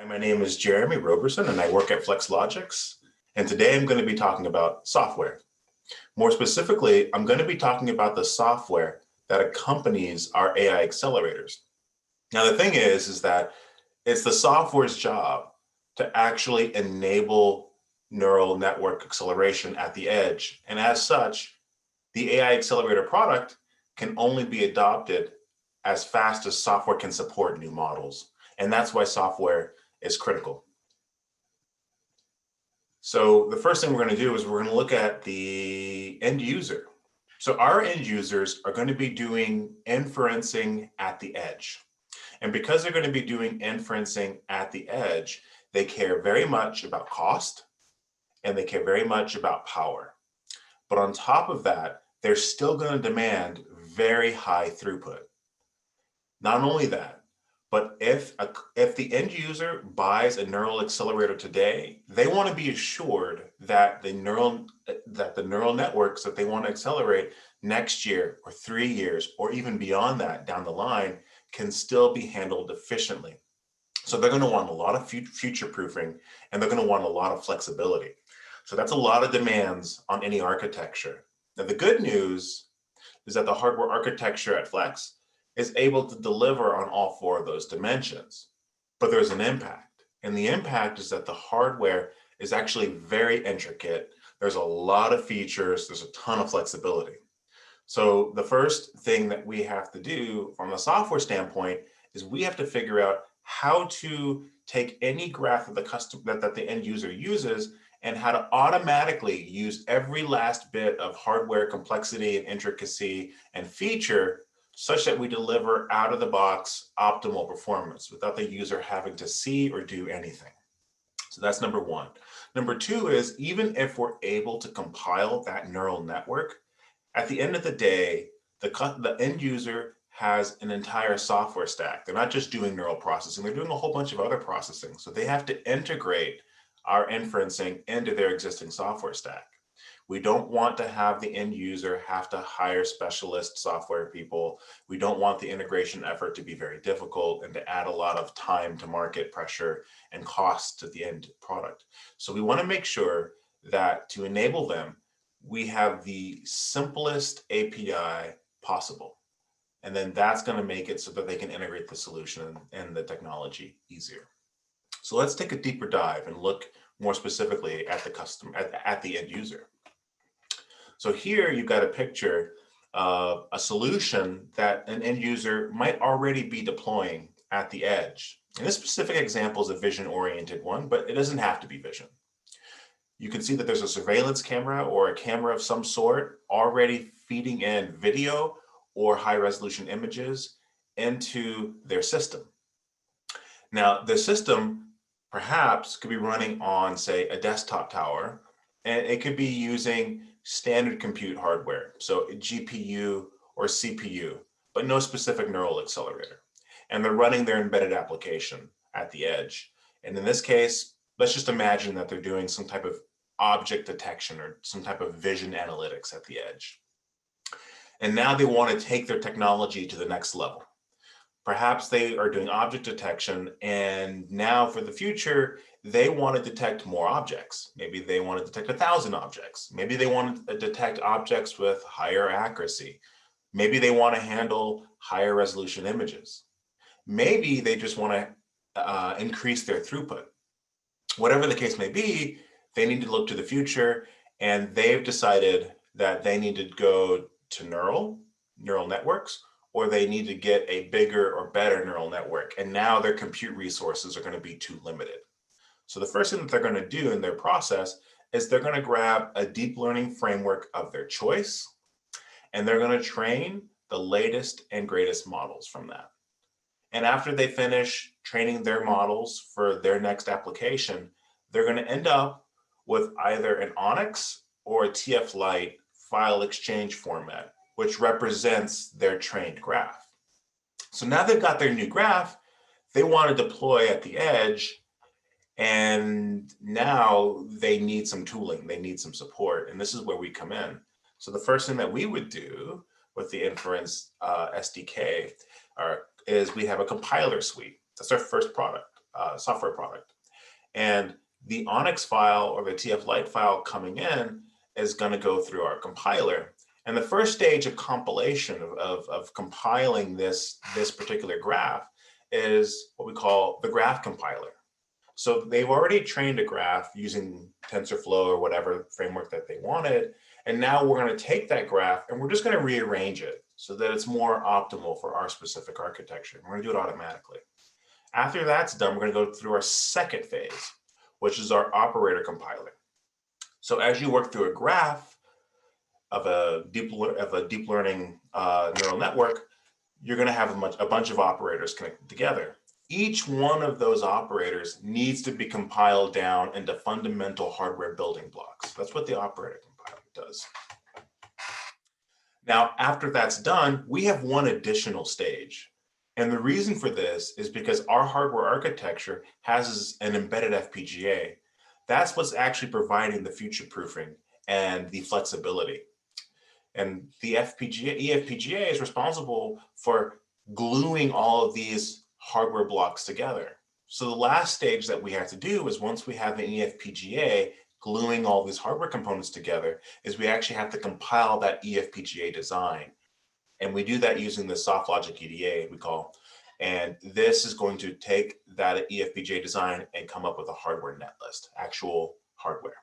Hi, my name is Jeremy Roberson and I work at Logix. And today I'm going to be talking about software. More specifically, I'm going to be talking about the software that accompanies our AI accelerators. Now, the thing is that it's the software's job to actually enable neural network acceleration at the edge. And as such, the AI accelerator product can only be adopted as fast as software can support new models. And that's why software is critical. So the first thing we're going to do is we're going to look at the end user. So our end users are going to be doing inferencing at the edge. And because they're going to be doing inferencing at the edge, they care very much about cost and they care very much about power. But on top of that, they're still going to demand very high throughput. Not only that, but if the end user buys a neural accelerator today, they want to be assured that the neural networks that they want to accelerate next year or 3 years or even beyond that down the line can still be handled efficiently. So they're going to want a lot of future proofing and they're going to want a lot of flexibility. So that's a lot of demands on any architecture. Now the good news is that the hardware architecture at Flex is able to deliver on all 4 of those dimensions. But there's an impact. And the impact is that the hardware is actually very intricate. There's a lot of features. There's a ton of flexibility. So the first thing that we have to do from a software standpoint is we have to figure out how to take any graph of that the end user uses and how to automatically use every last bit of hardware complexity and intricacy and feature such that we deliver out of the box optimal performance without the user having to see or do anything. So that's number 1. Number 2 is even if we're able to compile that neural network, at the end of the day, the end user has an entire software stack. They're not just doing neural processing, they're doing a whole bunch of other processing. So they have to integrate our inferencing into their existing software stack. We don't want to have the end user have to hire specialist software people. We don't want the integration effort to be very difficult and to add a lot of time to market pressure and cost to the end product. So we want to make sure that to enable them, we have the simplest API possible. And then that's going to make it so that they can integrate the solution and the technology easier. So let's take a deeper dive and look more specifically at the customer, at the end user. So here you've got a picture of a solution that an end user might already be deploying at the edge. And this specific example is a vision-oriented one, but it doesn't have to be vision. You can see that there's a surveillance camera or a camera of some sort already feeding in video or high-resolution images into their system. Now, the system perhaps could be running on, say, a desktop tower, and it could be using standard compute hardware, so a GPU or CPU, but no specific neural accelerator. And they're running their embedded application at the edge. And in this case, let's just imagine that they're doing some type of object detection or some type of vision analytics at the edge. And now they want to take their technology to the next level. Perhaps they are doing object detection, and now for the future, they want to detect more objects. Maybe they want to detect 1,000 objects. Maybe they want to detect objects with higher accuracy. Maybe they want to handle higher resolution images. Maybe they just want to increase their throughput. Whatever the case may be, they need to look to the future, and they've decided that they need to go to neural networks, or they need to get a bigger or better neural network. And now their compute resources are going to be too limited. So the first thing that they're going to do in their process is they're going to grab a deep learning framework of their choice, and they're going to train the latest and greatest models from that. And after they finish training their models for their next application, they're going to end up with either an Onyx or a TF-Lite file exchange format, which represents their trained graph. So now they've got their new graph, they want to deploy at the edge, and now they need some tooling, they need some support, and this is where we come in. So the first thing that we would do with the Inference SDK is we have a compiler suite. That's our first product. software product. And the Onyx file or the TF-Lite file coming in is going to go through our compiler. And the first stage of compilation of compiling this particular graph is what we call the graph compiler. So they've already trained a graph using TensorFlow or whatever framework that they wanted. And now we're going to take that graph and we're just going to rearrange it so that it's more optimal for our specific architecture. We're going to do it automatically. After that's done, we're going to go through our second phase, which is our operator compiler. So as you work through a graph of a deep learning neural network, you're going to have a bunch of operators connected together. Each one of those operators needs to be compiled down into fundamental hardware building blocks. That's what the operator compiler does. Now, after that's done, we have one additional stage. And the reason for this is because our hardware architecture has an embedded FPGA. That's what's actually providing the future proofing and the flexibility. And the eFPGA is responsible for gluing all of these hardware blocks together. So the last stage that we have to do is once we have an eFPGA gluing all these hardware components together, is we actually have to compile that eFPGA design. And we do that using the soft logic EDA we call. And this is going to take that eFPGA design and come up with a hardware netlist, actual hardware.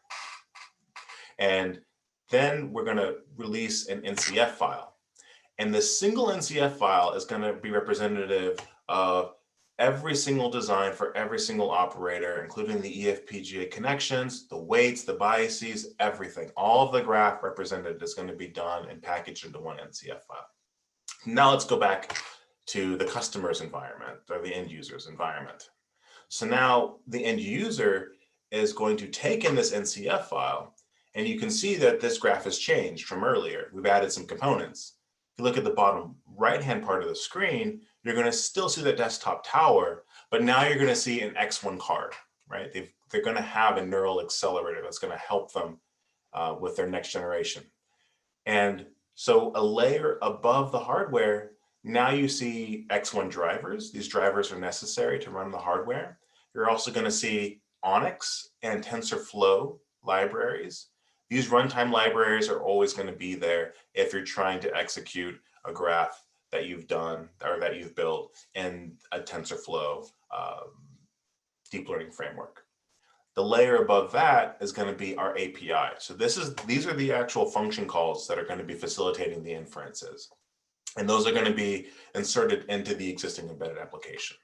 And then we're going to release an NCF file. And the single NCF file is going to be representative of every single design for every single operator, including the eFPGA connections, the weights, the biases, everything. All of the graph represented is going to be done and packaged into one NCF file. Now let's go back to the customer's environment or the end user's environment. So now the end user is going to take in this NCF file, and you can see that this graph has changed from earlier. We've added some components. If you look at the bottom right-hand part of the screen, you're going to still see the desktop tower, but now you're going to see an X1 card, right? They're going to have a neural accelerator that's going to help them with their next generation. And so a layer above the hardware, now you see X1 drivers. These drivers are necessary to run the hardware. You're also going to see Onyx and TensorFlow libraries. These runtime libraries are always going to be there if you're trying to execute a graph that you've done or that you've built in a TensorFlow deep learning framework. The layer above that is going to be our API. So these are the actual function calls that are going to be facilitating the inferences. And those are going to be inserted into the existing embedded application.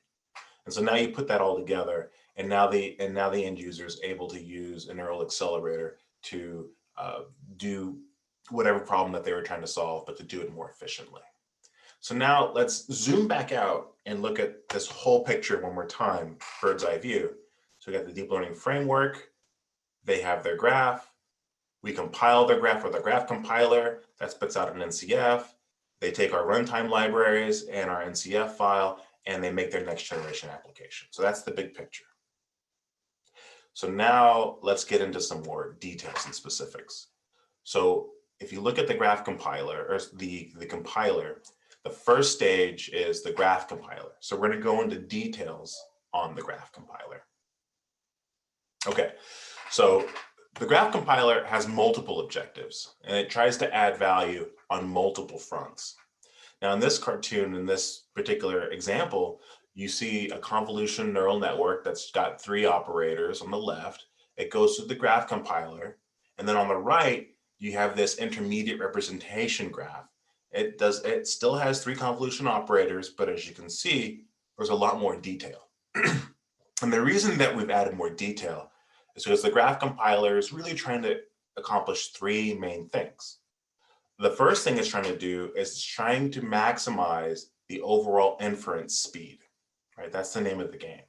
And so now you put that all together, and now the end user is able to use a neural accelerator to do whatever problem that they were trying to solve, but to do it more efficiently. So now let's zoom back out and look at this whole picture one more time, bird's eye view. So we got the deep learning framework. They have their graph. We compile their graph with a graph compiler that spits out an NCF. They take our runtime libraries and our NCF file, and they make their next generation application. So that's the big picture. So now let's get into some more details and specifics. So if you look at the graph compiler or the compiler, the first stage is the graph compiler. So we're going to go into details on the graph compiler. Okay, so the graph compiler has multiple objectives, and it tries to add value on multiple fronts. Now in this cartoon, in this particular example, you see a convolution neural network that's got 3 operators on the left. It goes through the graph compiler, and then on the right, you have this intermediate representation graph. It still has 3 convolution operators, but as you can see, there's a lot more detail. And the reason that we've added more detail is because the graph compiler is really trying to accomplish 3 main things. The first thing it's trying to do is trying to maximize the overall inference speed, right? That's the name of the game.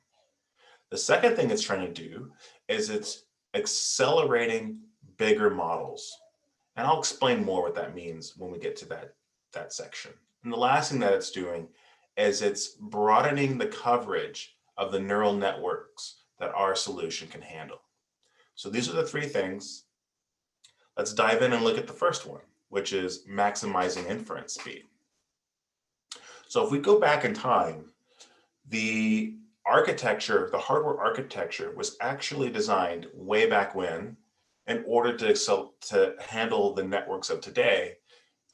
The second thing it's trying to do is it's accelerating bigger models. And I'll explain more what that means when we get to that section. And the last thing that it's doing is it's broadening the coverage of the neural networks that our solution can handle. So these are the 3 things. Let's dive in and look at the first one, which is maximizing inference speed. So if we go back in time, the architecture, the hardware architecture was actually designed way back when in order to handle the networks of today.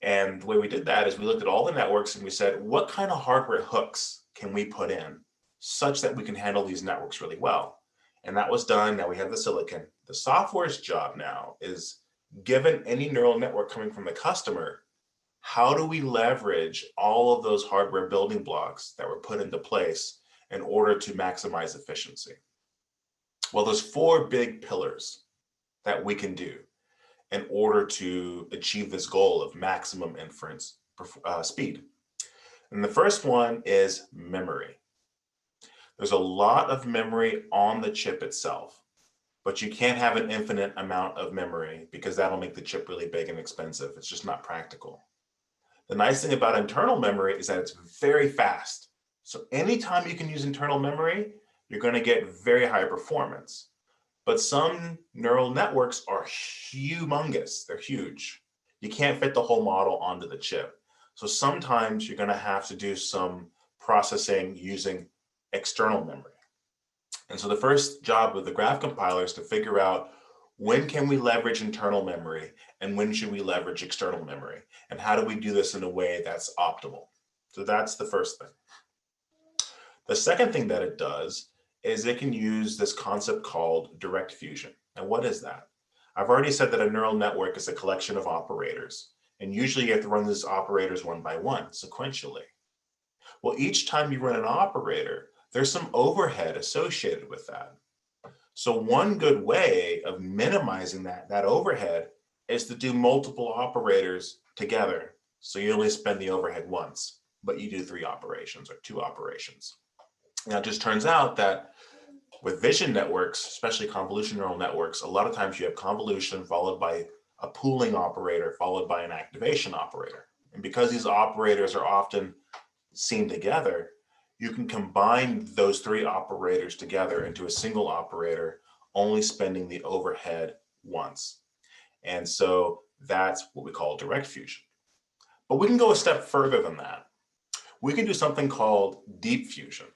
And the way we did that is we looked at all the networks and we said, what kind of hardware hooks can we put in such that we can handle these networks really well? And that was done. Now we have the silicon. The software's job now is, given any neural network coming from the customer, how do we leverage all of those hardware building blocks that were put into place in order to maximize efficiency? Well, there's 4 big pillars that we can do in order to achieve this goal of maximum inference speed. And the first one is memory. There's a lot of memory on the chip itself, but you can't have an infinite amount of memory because that'll make the chip really big and expensive. It's just not practical. The nice thing about internal memory is that it's very fast. So anytime you can use internal memory, you're going to get very high performance. But some neural networks are humongous. They're huge. You can't fit the whole model onto the chip. So sometimes you're going to have to do some processing using external memory. And so the first job of the graph compiler is to figure out, when can we leverage internal memory and when should we leverage external memory? And how do we do this in a way that's optimal? So that's the first thing. The second thing that it does is it can use this concept called direct fusion. And what is that? I've already said that a neural network is a collection of operators. And usually you have to run these operators one by one, sequentially. Well, each time you run an operator, there's some overhead associated with that. So one good way of minimizing that overhead is to do multiple operators together. So you only spend the overhead once, but you do 3 operations or 2 operations. Now, it just turns out that with vision networks, especially convolution neural networks, a lot of times you have convolution followed by a pooling operator followed by an activation operator. And because these operators are often seen together, you can combine those 3 operators together into a single operator, only spending the overhead once. And so that's what we call direct fusion. But we can go a step further than that. We can do something called deep fusion.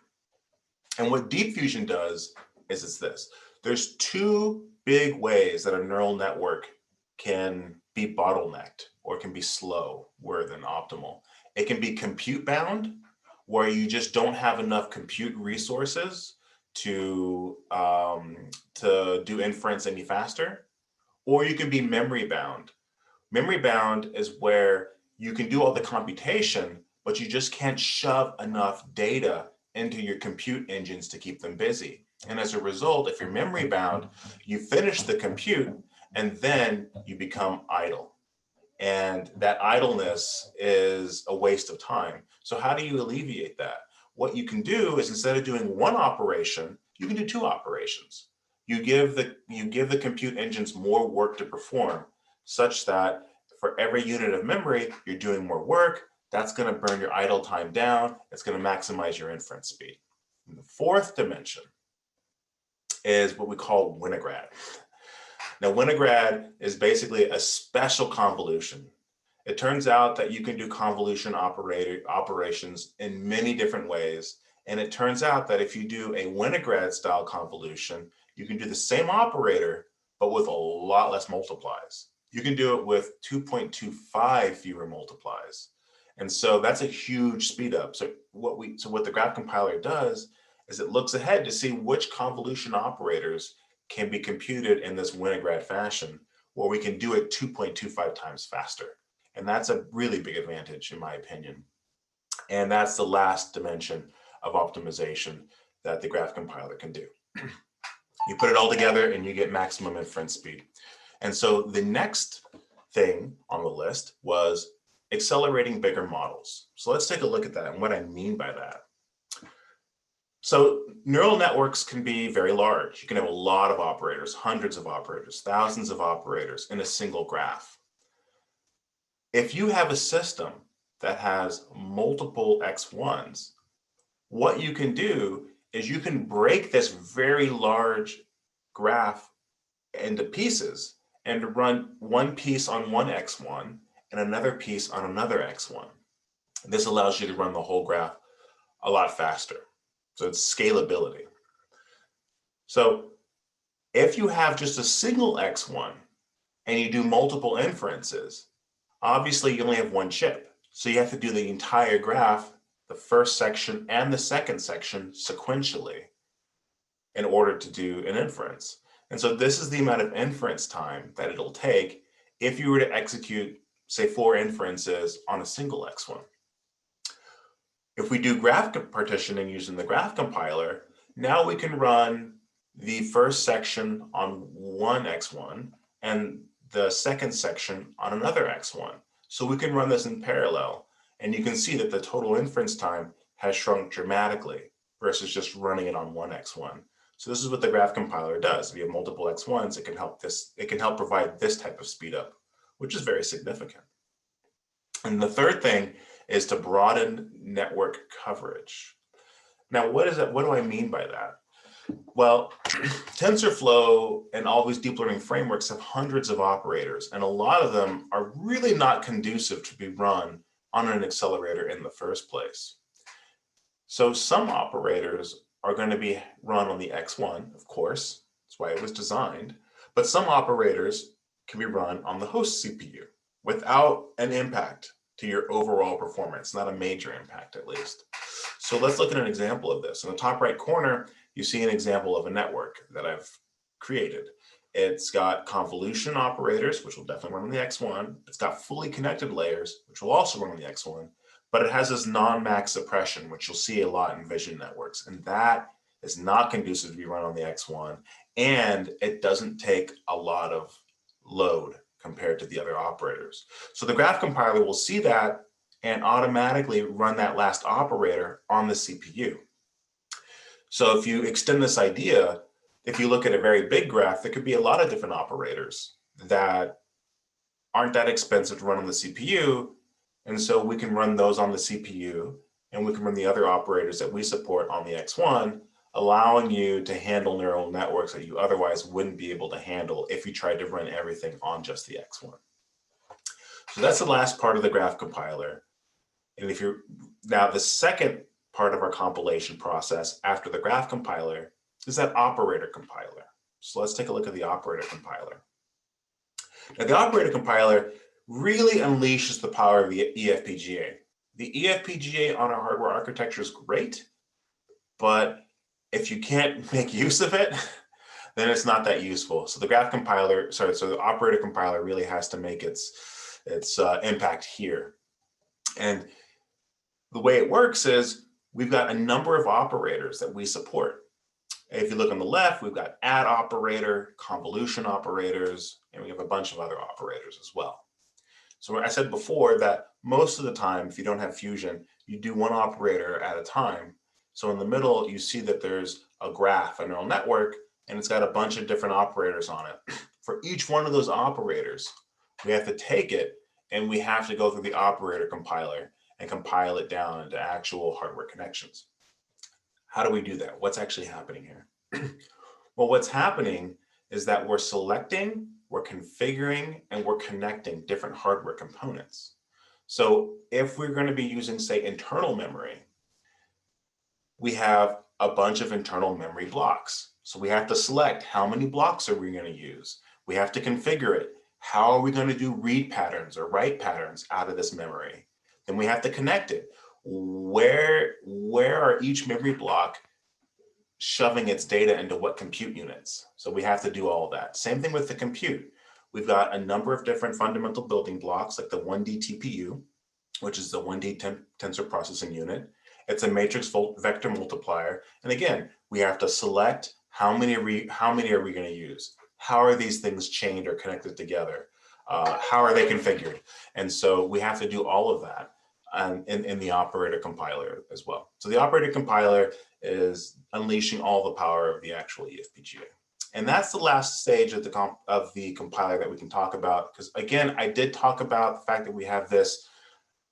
And what deep fusion does is it's this. There's 2 big ways that a neural network can be bottlenecked or can be slow rather than optimal. It can be compute bound, where you just don't have enough compute resources to do inference any faster, or you can be memory bound. Memory bound is where you can do all the computation, but you just can't shove enough data into your compute engines to keep them busy. And as a result, if you're memory bound, you finish the compute and then you become idle. And that idleness is a waste of time. So how do you alleviate that? What you can do is, instead of doing 1 operation, you can do 2 operations. You give the compute engines more work to perform, such that for every unit of memory, you're doing more work. That's going to burn your idle time down. It's going to maximize your inference speed. And the 4th dimension is what we call winograd. Now, winograd is basically a special convolution. It turns out that you can do convolution operations in many different ways. And it turns out that if you do a winograd style convolution, you can do the same operator, but with a lot less multiplies. You can do it with 2.25 fewer multiplies. And so that's a huge speed up. So what the graph compiler does is it looks ahead to see which convolution operators can be computed in this winograd fashion, where we can do it 2.25 times faster. And that's a really big advantage, in my opinion. And that's the last dimension of optimization that the graph compiler can do. You put it all together and you get maximum inference speed. And so the next thing on the list was accelerating bigger models. So let's take a look at that and what I mean by that. So neural networks can be very large. You can have a lot of operators, hundreds of operators, thousands of operators in a single graph. If you have a system that has multiple X1s, what you can do is you can break this very large graph into pieces and run one piece on one X1 and another piece on another X1. This allows you to run the whole graph a lot faster. So it's scalability. So if you have just a single X1 and you do multiple inferences, obviously you only have one chip. So you have to do the entire graph, the first section and the second section sequentially in order to do an inference. And so this is the amount of inference time that it'll take if you were to execute, say, 4 inferences on a single X1. If we do graph partitioning using the graph compiler, now we can run the first section on one X1 and the second section on another X1. So we can run this in parallel, and you can see that the total inference time has shrunk dramatically versus just running it on one X1. So this is what the graph compiler does. If you have multiple X1s, it can help provide this type of speed up, which is very significant. And the third thing is to broaden network coverage. Now, what is that? What do I mean by that? Well, TensorFlow and all these deep learning frameworks have hundreds of operators, and a lot of them are really not conducive to be run on an accelerator in the first place. So some operators are going to be run on the X1, of course, that's why it was designed, but some operators can be run on the host CPU without an impact to your overall performance, not a major impact at least. So let's look at an example of this. In the top right corner, you see an example of a network that I've created. It's got convolution operators, which will definitely run on the X1. It's got fully connected layers, which will also run on the X1, but it has this non-max suppression, which you'll see a lot in vision networks. And that is not conducive to be run on the X1. And it doesn't take a lot of load compared to the other operators. So the graph compiler will see that and automatically run that last operator on the CPU. So if you extend this idea, if you look at a very big graph, there could be a lot of different operators that aren't that expensive to run on the CPU. And so we can run those on the CPU, and we can run the other operators that we support on the X1, allowing you to handle neural networks that you otherwise wouldn't be able to handle if you tried to run everything on just the X1. So that's the last part of the graph compiler. And if you're now, the second part of our compilation process after the graph compiler is that operator compiler. So let's take a look at the operator compiler. Now, the operator compiler really unleashes the power of the eFPGA. The eFPGA on our hardware architecture is great, but if you can't make use of it, then it's not that useful. So the graph compiler, so the operator compiler really has to make its impact here. And the way it works is we've got a number of operators that we support. If you look on the left, we've got add operator, convolution operators, and we have a bunch of other operators as well. So I said before that most of the time, if you don't have fusion, you do one operator at a time. So in the middle, you see that there's a graph, a neural network, and it's got a bunch of different operators on it. For each one of those operators, we have to take it and we have to go through the operator compiler and compile it down into actual hardware connections. How do we do that? What's actually happening here? Well, what's happening is that we're selecting, we're configuring, and we're connecting different hardware components. So if we're going to be using, say, internal memory, we have a bunch of internal memory blocks. So we have to select how many blocks are we going to use. We have to configure it. How are we going to do read patterns or write patterns out of this memory? Then we have to connect it. Where are each memory block shoving its data into what compute units? So we have to do all of that. Same thing with the compute. We've got a number of different fundamental building blocks, like the 1D TPU, which is the 1D tensor processing unit. It's a matrix vector multiplier. And again, we have to select how many are we going to use? How are these things chained or connected together? How are they configured? And so we have to do all of that in the operator compiler as well. So the operator compiler is unleashing all the power of the actual eFPGA. And that's the last stage of the compiler that we can talk about. Because again, I did talk about the fact that we have this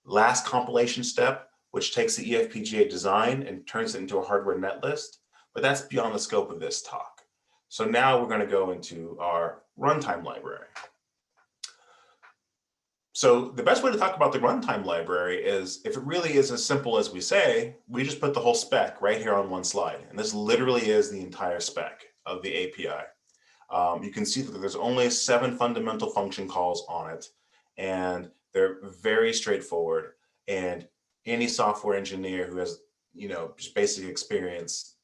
last compilation step, which takes the eFPGA design and turns it into a hardware netlist. But that's beyond the scope of this talk. So now we're going to go into our runtime library. So the best way to talk about the runtime library is if it really is as simple as we say, we just put the whole spec right here on one slide. And this literally is the entire spec of the API. You can see that there's only 7 fundamental function calls on it, and they're very straightforward. And any software engineer who has, just basic experience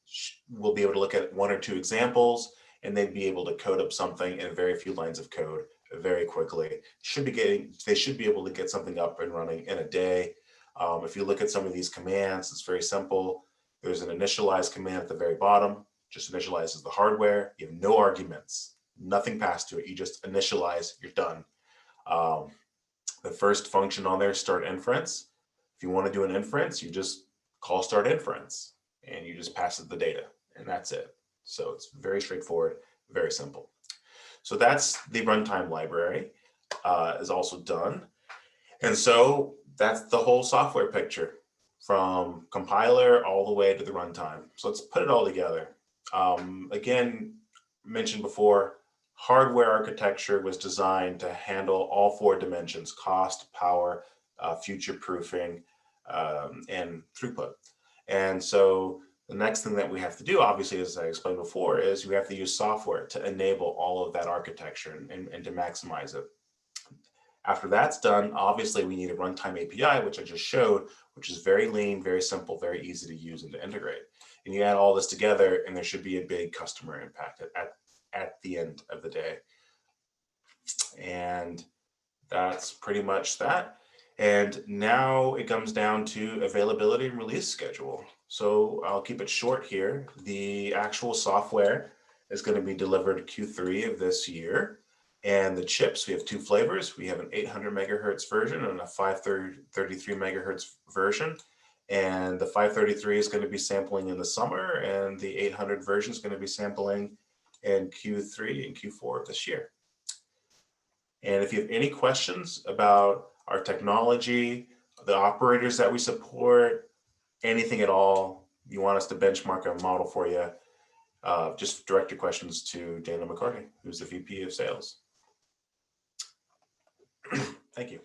will be able to look at 1 or 2 examples, and they'd be able to code up something in very few lines of code very quickly. They should be able to get something up and running in a day. If you look at some of these commands, it's very simple. There's an initialize command at the very bottom. Just initializes the hardware. You have no arguments, nothing passed to it. You just initialize, you're done. The first function on there, start inference. If you want to do an inference, you just call start inference and you just pass it the data, and that's it. So it's very straightforward, very simple. So that's the runtime library is also done. And so that's the whole software picture from compiler all the way to the runtime. So let's put it all together. Again, mentioned before, hardware architecture was designed to handle all 4 dimensions: cost, power, future-proofing, and throughput. And so the next thing that we have to do, obviously, as I explained before, is we have to use software to enable all of that architecture and to maximize it. After that's done, obviously, we need a runtime API, which I just showed, which is very lean, very simple, very easy to use and to integrate. And you add all this together, and there should be a big customer impact at the end of the day. And that's pretty much that. And now it comes down to availability and release schedule. So I'll keep it short here. The actual software is going to be delivered Q3 of this year. And the chips, we have 2 flavors. We have an 800 megahertz version and a 533 megahertz version. And the 533 is going to be sampling in the summer, and the 800 version is going to be sampling in Q3 and Q4 of this year. And if you have any questions about our technology, the operators that we support, anything at all, you want us to benchmark a model for you, just direct your questions to Dana McCarty, who's the VP of Sales. Thank you.